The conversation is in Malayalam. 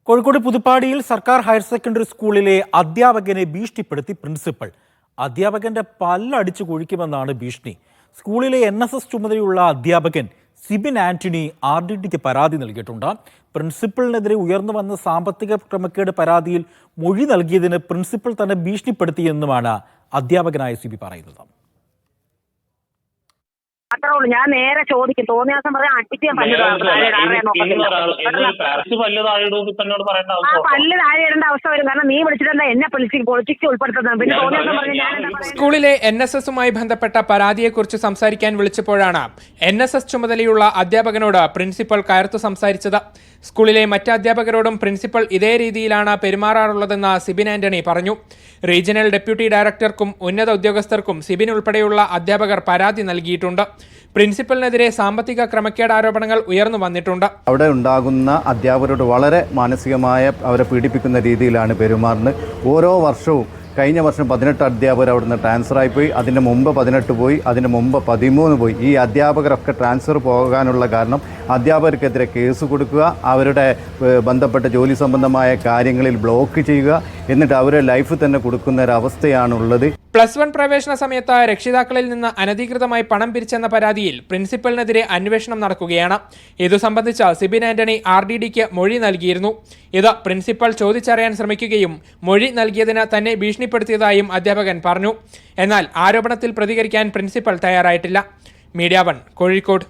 കോഴിക്കോട് പുതുപ്പാടിയിൽ സർക്കാർ ഹയർ സെക്കൻഡറി സ്കൂളിലെ അധ്യാപകനെ ഭീഷണിപ്പെടുത്തി പ്രിൻസിപ്പൽ. അധ്യാപകന്റെ പല്ലടിച്ചു കൊഴിക്കുമെന്നാണ് ഭീഷണി. സ്കൂളിലെ NSS ചുമതലയുള്ള അധ്യാപകൻ സിബിൻ ആന്റണി RDDക്ക് പരാതി നൽകിയിട്ടുണ്ട്. പ്രിൻസിപ്പലിനെതിരെ ഉയർന്നു വന്ന സാമ്പത്തിക ക്രമക്കേട് പരാതിയിൽ മൊഴി നൽകിയതിന് പ്രിൻസിപ്പൽ തന്നെ ഭീഷണിപ്പെടുത്തിയെന്നുമാണ് അധ്യാപകനായ സിബി പറയുന്നത്. അത്രേ ഉള്ളൂ. ഞാൻ നേരെ ചോദിക്കും, തോന്നിയ ദിവസം പറയാൻ അടിക്കാൻ പല്ല് താഴെ ഇടേണ്ട അവസ്ഥ വരും. കാരണം നീ വിളിച്ചിട്ട് എന്നെ പൊളിറ്റിക്സ് ഉൾപ്പെടുത്തുന്നത്. പിന്നെ തോന്നിയ ദിവസം പറഞ്ഞു ഞാൻ സ്കൂളിലെ NSSുമായി ബന്ധപ്പെട്ട പരാതിയെക്കുറിച്ച് സംസാരിക്കാൻ വിളിച്ചപ്പോഴാണ് NSS ചുമതലയുള്ള അധ്യാപകനോട് പ്രിൻസിപ്പൽ കയർത്തു സംസാരിച്ചത്. സ്കൂളിലെ മറ്റ് അധ്യാപകരോടും പ്രിൻസിപ്പൽ ഇതേ രീതിയിലാണ് പെരുമാറാറുള്ളതെന്ന് സിബിൻ ആന്റണി പറഞ്ഞു. റീജിയണൽ ഡെപ്യൂട്ടി ഡയറക്ടർക്കും ഉന്നത ഉദ്യോഗസ്ഥർക്കും സിബിൻ ഉൾപ്പെടെയുള്ള അധ്യാപകർ പരാതി നൽകിയിട്ടുണ്ട്. പ്രിൻസിപ്പലിനെതിരെ സാമ്പത്തിക ക്രമക്കേട് ആരോപണങ്ങൾ ഉയർന്നു വന്നിട്ടുണ്ട്. അവിടെ ഉണ്ടാകുന്ന അധ്യാപകരോട് വളരെ മാനസികമായ അവരെ പീഡിപ്പിക്കുന്ന രീതിയിലാണ് പെരുമാറുന്നത്. ഓരോ വർഷവും കഴിഞ്ഞ വർഷം 18 അധ്യാപകർ അവിടുന്ന് ട്രാൻസ്ഫറായി പോയി. അതിന് മുമ്പ് 18 പോയി, അതിന് മുമ്പ് 13 പോയി. ഈ അധ്യാപകരൊക്കെ ട്രാൻസ്ഫർ പോകാനുള്ള കാരണം അധ്യാപകർക്കെതിരെ കേസ് കൊടുക്കുക, അവരുടെ ബന്ധപ്പെട്ട ജോലി സംബന്ധമായ കാര്യങ്ങളിൽ ബ്ലോക്ക് ചെയ്യുക, എന്നിട്ട് അവരെ ലൈഫ് തന്നെ കൊടുക്കുന്ന ഒരവസ്ഥയാണുള്ളത്. +1 പ്രവേശന സമയത്ത് രക്ഷിതാക്കളിൽ നിന്ന് അനധികൃതമായി പണം പിരിച്ചെന്ന പരാതിയിൽ പ്രിൻസിപ്പലിനെതിരെ അന്വേഷണം നടക്കുകയാണ്. ഇതു സംബന്ധിച്ച് സിബിൻ ആന്റണി RDDക്ക് മൊഴി നൽകിയിരുന്നു. ഇത് പ്രിൻസിപ്പൽ ചോദിച്ചറിയാൻ ശ്രമിക്കുകയും മൊഴി നൽകിയതിന് തന്നെ ഭീഷണിപ്പെടുത്തിയതായും അധ്യാപകൻ പറഞ്ഞു. എന്നാൽ ആരോപണത്തിൽ പ്രതികരിക്കാൻ പ്രിൻസിപ്പൽ തയ്യാറായിട്ടില്ല. മീഡിയ 1 കോഴിക്കോട്.